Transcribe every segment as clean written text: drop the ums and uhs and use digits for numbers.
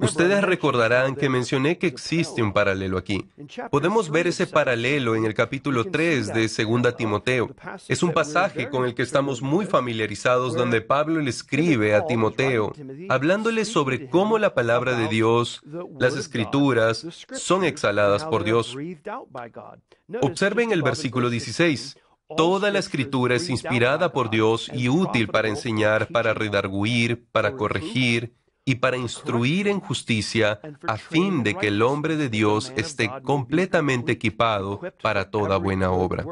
Ustedes recordarán que mencioné que existe un paralelo aquí. Podemos ver ese paralelo en el capítulo 3 de 2 Timoteo. Es un pasaje con el que estamos muy familiarizados donde Pablo le escribe a Timoteo, hablándole sobre cómo la palabra de Dios, las Escrituras, son exhaladas por Dios. Observen el versículo 16. Toda la Escritura es inspirada por Dios y útil para enseñar, para redarguir, para corregir y para instruir en justicia, a fin de que el hombre de Dios esté completamente equipado para toda buena obra.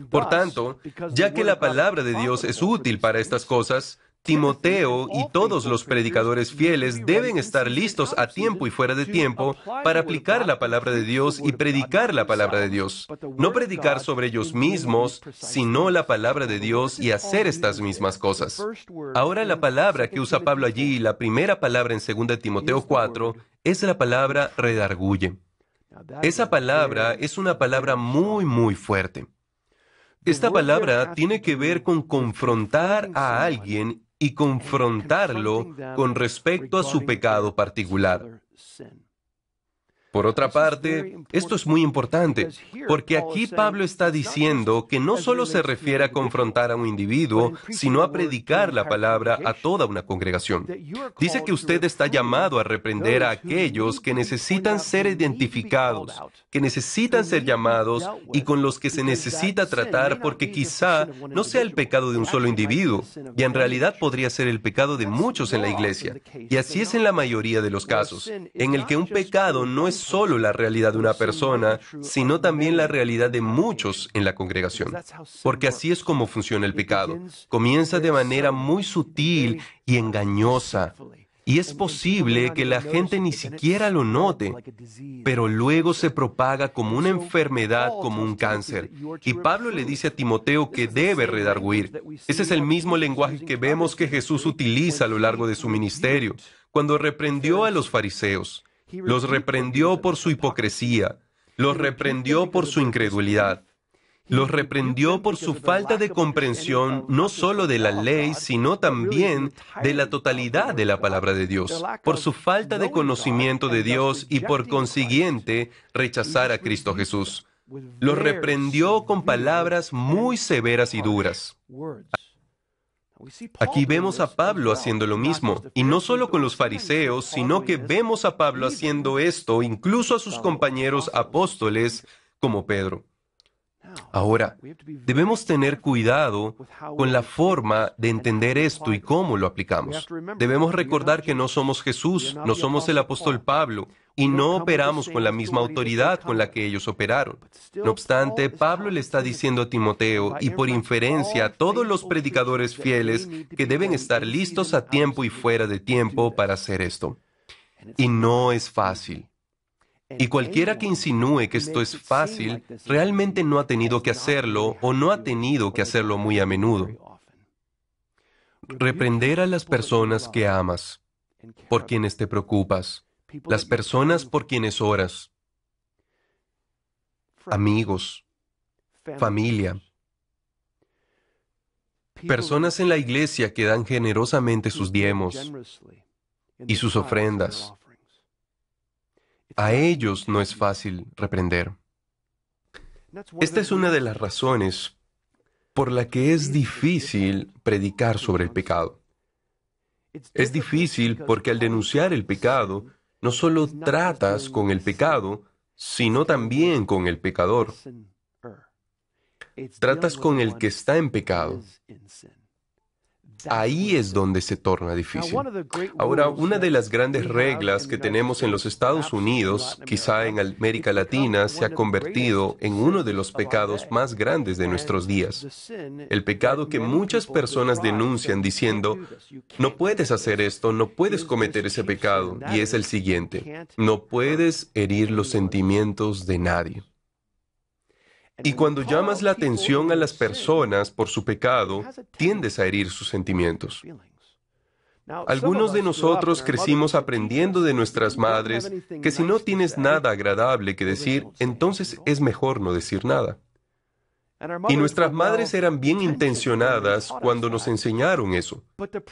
Por tanto, ya que la palabra de Dios es útil para estas cosas, Timoteo y todos los predicadores fieles deben estar listos a tiempo y fuera de tiempo para aplicar la palabra de Dios y predicar la palabra de Dios. No predicar sobre ellos mismos, sino la palabra de Dios y hacer estas mismas cosas. Ahora la palabra que usa Pablo allí, la primera palabra en 2 Timoteo 4, es la palabra redarguye. Esa palabra es una palabra muy fuerte. Esta palabra tiene que ver con confrontar a alguien y confrontarlo con respecto a su pecado particular. Por otra parte, esto es muy importante, porque aquí Pablo está diciendo que no solo se refiere a confrontar a un individuo, sino a predicar la palabra a toda una congregación. Dice que usted está llamado a reprender a aquellos que necesitan ser identificados, que necesitan ser llamados y con los que se necesita tratar porque quizá no sea el pecado de un solo individuo, y en realidad podría ser el pecado de muchos en la iglesia. Y así es en la mayoría de los casos, en el que un pecado no es solo la realidad de una persona, sino también la realidad de muchos en la congregación. Porque así es como funciona el pecado. Comienza de manera muy sutil y engañosa. Y es posible que la gente ni siquiera lo note, pero luego se propaga como una enfermedad, como un cáncer. Y Pablo le dice a Timoteo que debe redarguir. Ese es el mismo lenguaje que vemos que Jesús utiliza a lo largo de su ministerio, cuando reprendió a los fariseos. Los reprendió por su hipocresía, los reprendió por su incredulidad, los reprendió por su falta de comprensión no solo de la ley, sino también de la totalidad de la palabra de Dios, por su falta de conocimiento de Dios y por consiguiente rechazar a Cristo Jesús. Los reprendió con palabras muy severas y duras. Aquí vemos a Pablo haciendo lo mismo, y no solo con los fariseos, sino que vemos a Pablo haciendo esto incluso a sus compañeros apóstoles como Pedro. Ahora, debemos tener cuidado con la forma de entender esto y cómo lo aplicamos. Debemos recordar que no somos Jesús, no somos el apóstol Pablo, y no operamos con la misma autoridad con la que ellos operaron. No obstante, Pablo le está diciendo a Timoteo, y por inferencia a todos los predicadores fieles, que deben estar listos a tiempo y fuera de tiempo para hacer esto. Y no es fácil. Y cualquiera que insinúe que esto es fácil, realmente no ha tenido que hacerlo o no ha tenido que hacerlo muy a menudo. Reprender a las personas que amas, por quienes te preocupas, las personas por quienes oras, amigos, familia, personas en la iglesia que dan generosamente sus diezmos y sus ofrendas. A ellos no es fácil reprender. Esta es una de las razones por la que es difícil predicar sobre el pecado. Es difícil porque al denunciar el pecado, no solo tratas con el pecado, sino también con el pecador. Tratas con el que está en pecado. Ahí es donde se torna difícil. Ahora, una de las grandes reglas que tenemos en los Estados Unidos, quizá en América Latina, se ha convertido en uno de los pecados más grandes de nuestros días. El pecado que muchas personas denuncian diciendo, no puedes hacer esto, no puedes cometer ese pecado, y es el siguiente, no puedes herir los sentimientos de nadie. Y cuando llamas la atención a las personas por su pecado, tiendes a herir sus sentimientos. Algunos de nosotros crecimos aprendiendo de nuestras madres que si no tienes nada agradable que decir, entonces es mejor no decir nada. Y nuestras madres eran bien intencionadas cuando nos enseñaron eso.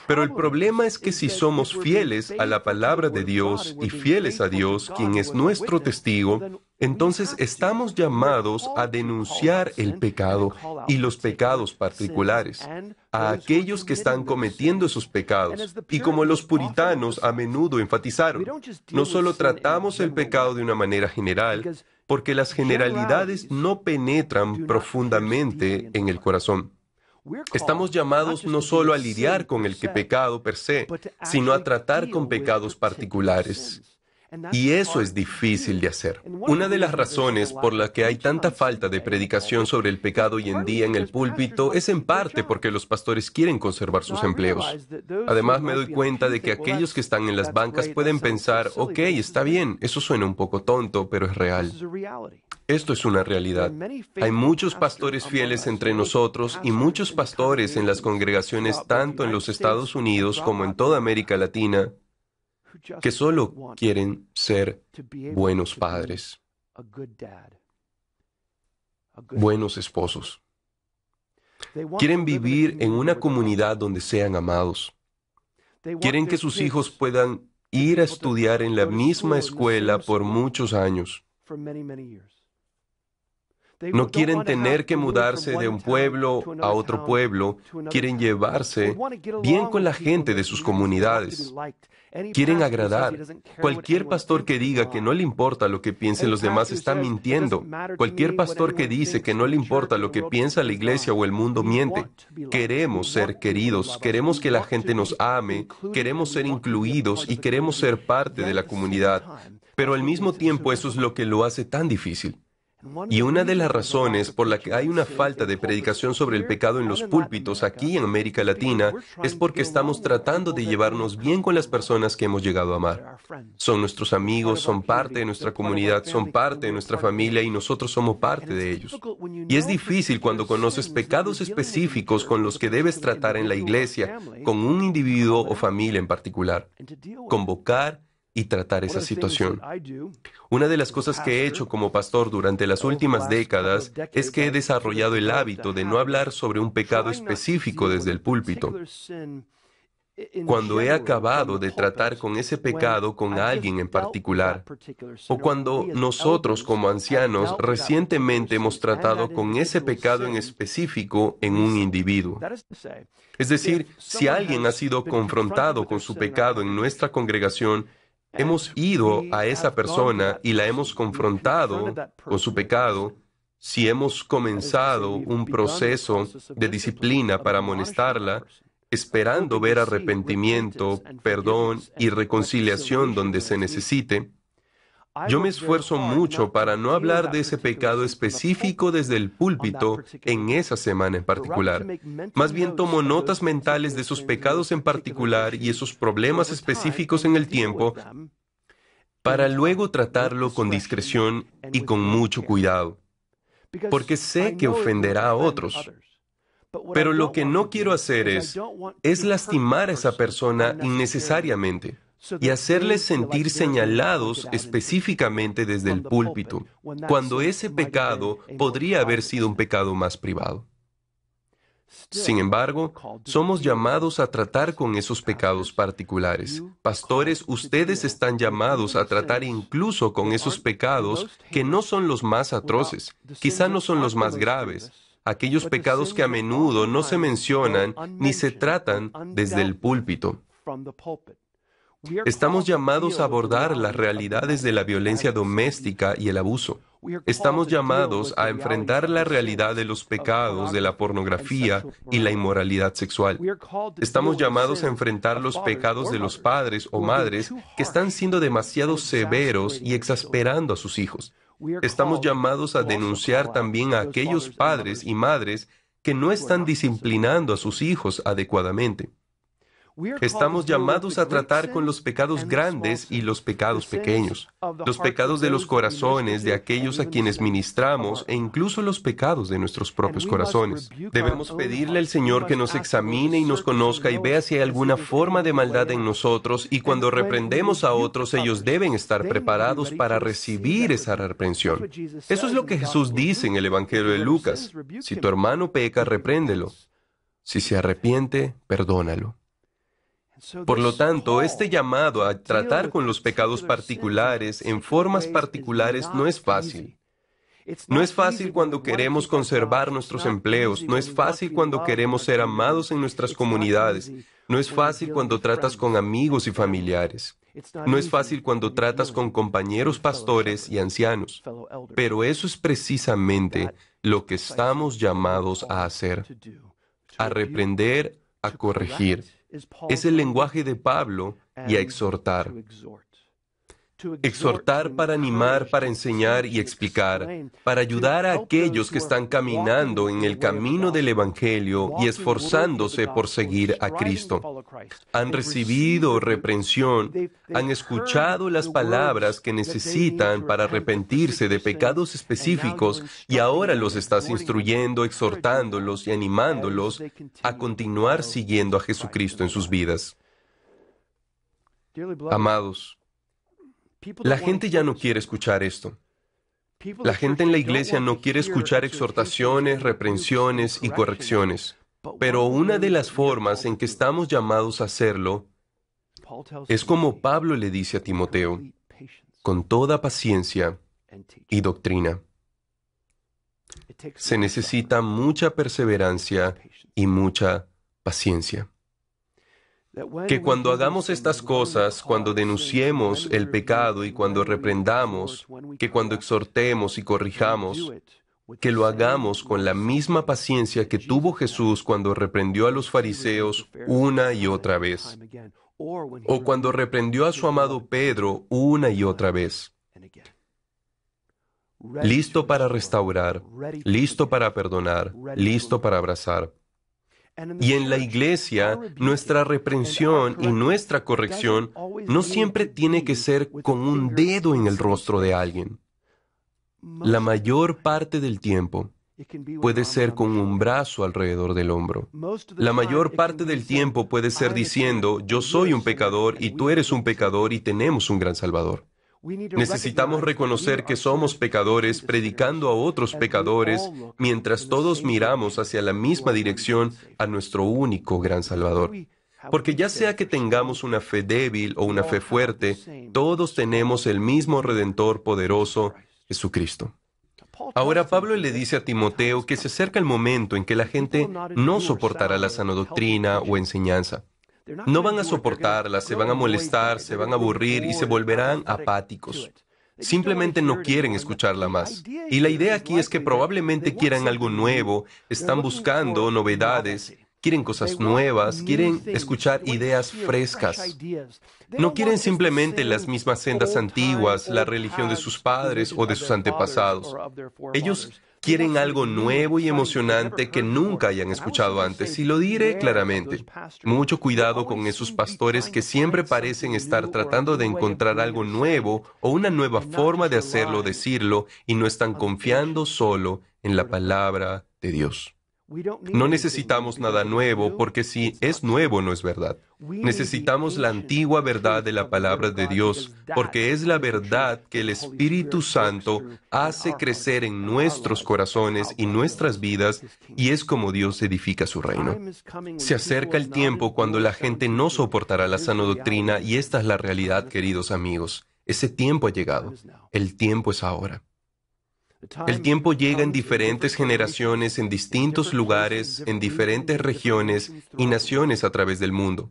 Pero el problema es que si somos fieles a la palabra de Dios y fieles a Dios, quien es nuestro testigo, entonces estamos llamados a denunciar el pecado y los pecados particulares, a aquellos que están cometiendo esos pecados. Y como los puritanos a menudo enfatizaron, no solo tratamos el pecado de una manera general, porque las generalidades no penetran profundamente en el corazón. Estamos llamados no solo a lidiar con el pecado per se, sino a tratar con pecados particulares. Y eso es difícil de hacer. Una de las razones por la que hay tanta falta de predicación sobre el pecado hoy en día en el púlpito es en parte porque los pastores quieren conservar sus empleos. Además, me doy cuenta de que aquellos que están en las bancas pueden pensar, ok, está bien, eso suena un poco tonto, pero es real. Esto es una realidad. Hay muchos pastores fieles entre nosotros y muchos pastores en las congregaciones tanto en los Estados Unidos como en toda América Latina que solo quieren ser buenos padres, buenos esposos. Quieren vivir en una comunidad donde sean amados. Quieren que sus hijos puedan ir a estudiar en la misma escuela por muchos años. No quieren tener que mudarse de un pueblo a otro pueblo. Quieren llevarse bien con la gente de sus comunidades. Quieren agradar. Cualquier pastor que diga que no le importa lo que piensen los demás está mintiendo. Cualquier pastor que dice que no le importa lo que piensa la iglesia o el mundo miente. Queremos ser queridos, queremos que la gente nos ame, queremos ser incluidos y queremos ser parte de la comunidad. Pero al mismo tiempo eso es lo que lo hace tan difícil. Y una de las razones por la que hay una falta de predicación sobre el pecado en los púlpitos aquí en América Latina es porque estamos tratando de llevarnos bien con las personas que hemos llegado a amar. Son nuestros amigos, son parte de nuestra comunidad, son parte de nuestra familia y nosotros somos parte de ellos. Y es difícil cuando conoces pecados específicos con los que debes tratar en la iglesia, con un individuo o familia en particular. Convocar y tratar esa situación. Una de las cosas que he hecho como pastor durante las últimas décadas es que he desarrollado el hábito de no hablar sobre un pecado específico desde el púlpito. Cuando he acabado de tratar con ese pecado con alguien en particular, o cuando nosotros como ancianos recientemente hemos tratado con ese pecado en específico en un individuo. Es decir, si alguien ha sido confrontado con su pecado en nuestra congregación, hemos ido a esa persona y la hemos confrontado con su pecado. Si hemos comenzado un proceso de disciplina para amonestarla, esperando ver arrepentimiento, perdón y reconciliación donde se necesite, yo me esfuerzo mucho para no hablar de ese pecado específico desde el púlpito en esa semana en particular. Más bien tomo notas mentales de esos pecados en particular y esos problemas específicos en el tiempo para luego tratarlo con discreción y con mucho cuidado, porque sé que ofenderá a otros. Pero lo que no quiero hacer es lastimar a esa persona innecesariamente y hacerles sentir señalados específicamente desde el púlpito, cuando ese pecado podría haber sido un pecado más privado. Sin embargo, somos llamados a tratar con esos pecados particulares. Pastores, ustedes están llamados a tratar incluso con esos pecados que no son los más atroces, quizá no son los más graves, aquellos pecados que a menudo no se mencionan ni se tratan desde el púlpito. Estamos llamados a abordar las realidades de la violencia doméstica y el abuso. Estamos llamados a enfrentar la realidad de los pecados de la pornografía y la inmoralidad sexual. Estamos llamados a enfrentar los pecados de los padres o madres que están siendo demasiado severos y exasperando a sus hijos. Estamos llamados a denunciar también a aquellos padres y madres que no están disciplinando a sus hijos adecuadamente. Estamos llamados a tratar con los pecados grandes y los pecados pequeños, los pecados de los corazones de aquellos a quienes ministramos e incluso los pecados de nuestros propios corazones. Debemos pedirle al Señor que nos examine y nos conozca y vea si hay alguna forma de maldad en nosotros, y cuando reprendemos a otros, ellos deben estar preparados para recibir esa reprensión. Eso es lo que Jesús dice en el Evangelio de Lucas. Si tu hermano peca, repréndelo. Si se arrepiente, perdónalo. Por lo tanto, este llamado a tratar con los pecados particulares en formas particulares no es fácil. No es fácil cuando queremos conservar nuestros empleos, no es fácil cuando queremos ser amados en nuestras comunidades, no es fácil cuando tratas con amigos y familiares, no es fácil cuando tratas con compañeros pastores y ancianos, pero eso es precisamente lo que estamos llamados a hacer, a reprender, a corregir. Es el lenguaje de Pablo y a exhortar. Exhortar para animar, para enseñar y explicar, para ayudar a aquellos que están caminando en el camino del Evangelio y esforzándose por seguir a Cristo. Han recibido reprensión, han escuchado las palabras que necesitan para arrepentirse de pecados específicos y ahora los estás instruyendo, exhortándolos y animándolos a continuar siguiendo a Jesucristo en sus vidas. Amados, la gente ya no quiere escuchar esto. La gente en la iglesia no quiere escuchar exhortaciones, reprensiones y correcciones. Pero una de las formas en que estamos llamados a hacerlo es como Pablo le dice a Timoteo, con toda paciencia y doctrina. Se necesita mucha perseverancia y mucha paciencia. Que cuando hagamos estas cosas, cuando denunciemos el pecado y cuando reprendamos, que cuando exhortemos y corrijamos, que lo hagamos con la misma paciencia que tuvo Jesús cuando reprendió a los fariseos una y otra vez, o cuando reprendió a su amado Pedro una y otra vez. Listo para restaurar, listo para perdonar, listo para abrazar. Y en la iglesia, nuestra reprensión y nuestra corrección no siempre tiene que ser con un dedo en el rostro de alguien. La mayor parte del tiempo puede ser con un brazo alrededor del hombro. La mayor parte del tiempo puede ser diciendo, yo soy un pecador y tú eres un pecador y tenemos un gran Salvador. Necesitamos reconocer que somos pecadores predicando a otros pecadores mientras todos miramos hacia la misma dirección a nuestro único gran Salvador. Porque ya sea que tengamos una fe débil o una fe fuerte, todos tenemos el mismo Redentor poderoso, Jesucristo. Ahora Pablo le dice a Timoteo que se acerca el momento en que la gente no soportará la sana doctrina o enseñanza. No van a soportarla, se van a molestar, se van a aburrir y se volverán apáticos. Simplemente no quieren escucharla más. Y la idea aquí es que probablemente quieran algo nuevo, están buscando novedades, quieren cosas nuevas, quieren escuchar ideas frescas. No quieren simplemente las mismas sendas antiguas, la religión de sus padres o de sus antepasados. Ellos quieren algo nuevo y emocionante que nunca hayan escuchado antes. Y lo diré claramente. Mucho cuidado con esos pastores que siempre parecen estar tratando de encontrar algo nuevo o una nueva forma de hacerlo o decirlo y no están confiando solo en la palabra de Dios. No necesitamos nada nuevo porque si es nuevo no es verdad. Necesitamos la antigua verdad de la palabra de Dios porque es la verdad que el Espíritu Santo hace crecer en nuestros corazones y nuestras vidas y es como Dios edifica su reino. Se acerca el tiempo cuando la gente no soportará la sana doctrina y esta es la realidad, queridos amigos. Ese tiempo ha llegado. El tiempo es ahora. El tiempo llega en diferentes generaciones, en distintos lugares, en diferentes regiones y naciones a través del mundo.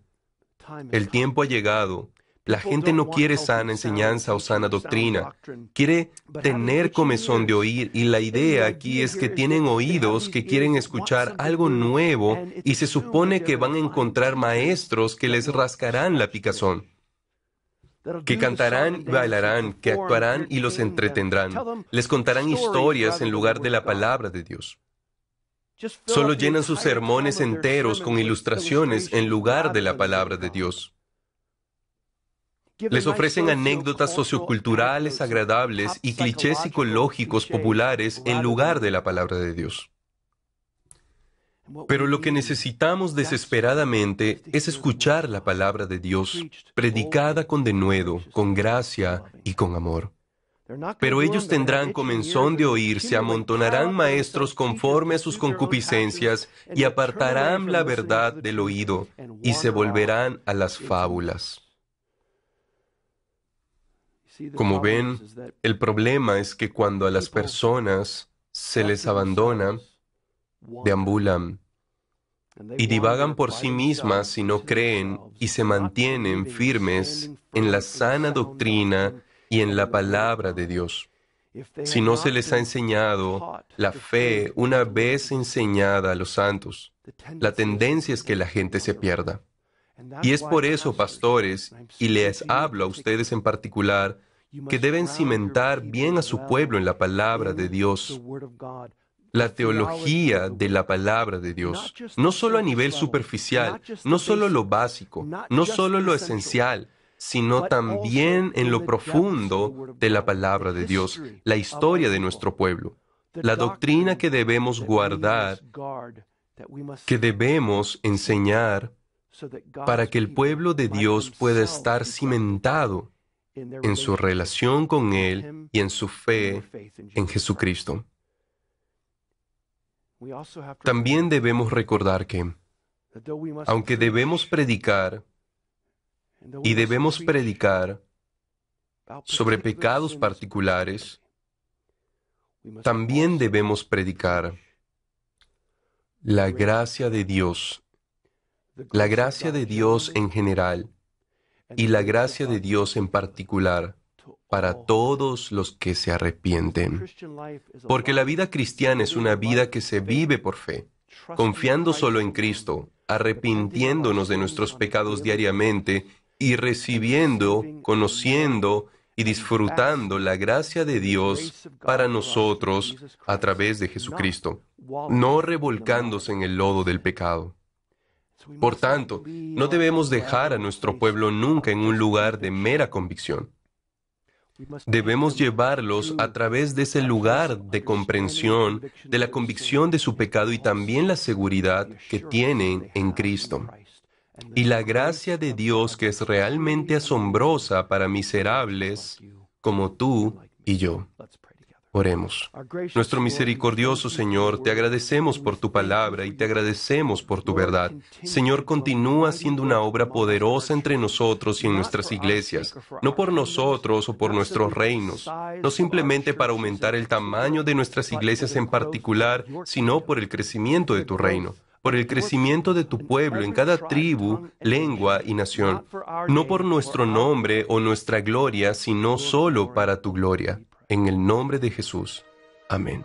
El tiempo ha llegado. La gente no quiere sana enseñanza o sana doctrina. Quiere tener comezón de oír y la idea aquí es que tienen oídos que quieren escuchar algo nuevo y se supone que van a encontrar maestros que les rascarán la picazón, que cantarán y bailarán, que actuarán y los entretendrán. Les contarán historias en lugar de la palabra de Dios. Solo llenan sus sermones enteros con ilustraciones en lugar de la palabra de Dios. Les ofrecen anécdotas socioculturales agradables y clichés psicológicos populares en lugar de la palabra de Dios. Pero lo que necesitamos desesperadamente es escuchar la palabra de Dios, predicada con denuedo, con gracia y con amor. Pero ellos tendrán comezón de oír, se amontonarán maestros conforme a sus concupiscencias y apartarán la verdad del oído y se volverán a las fábulas. Como ven, el problema es que cuando a las personas se les abandona, deambulan y divagan por sí mismas si no creen y se mantienen firmes en la sana doctrina y en la palabra de Dios. Si no se les ha enseñado la fe una vez enseñada a los santos, la tendencia es que la gente se pierda. Y es por eso, pastores, y les hablo a ustedes en particular, que deben cimentar bien a su pueblo en la palabra de Dios, la teología de la palabra de Dios, no solo a nivel superficial, no solo lo básico, no solo lo esencial, sino también en lo profundo de la palabra de Dios, la historia de nuestro pueblo, la doctrina que debemos guardar, que debemos enseñar para que el pueblo de Dios pueda estar cimentado en su relación con Él y en su fe en Jesucristo. También debemos recordar que, aunque debemos predicar, y debemos predicar sobre pecados particulares, también debemos predicar la gracia de Dios en general, y la gracia de Dios en particular para todos los que se arrepienten. Porque la vida cristiana es una vida que se vive por fe, confiando solo en Cristo, arrepintiéndonos de nuestros pecados diariamente y recibiendo, conociendo y disfrutando la gracia de Dios para nosotros a través de Jesucristo, no revolcándose en el lodo del pecado. Por tanto, no debemos dejar a nuestro pueblo nunca en un lugar de mera convicción. Debemos llevarlos a través de ese lugar de comprensión, de la convicción de su pecado y también la seguridad que tienen en Cristo. Y la gracia de Dios que es realmente asombrosa para miserables como tú y yo. Oremos. Nuestro misericordioso Señor, te agradecemos por tu palabra y te agradecemos por tu verdad. Señor, continúa haciendo una obra poderosa entre nosotros y en nuestras iglesias, no por nosotros o por nuestros reinos, no simplemente para aumentar el tamaño de nuestras iglesias en particular, sino por el crecimiento de tu reino, por el crecimiento de tu pueblo en cada tribu, lengua y nación, no por nuestro nombre o nuestra gloria, sino solo para tu gloria. En el nombre de Jesús. Amén.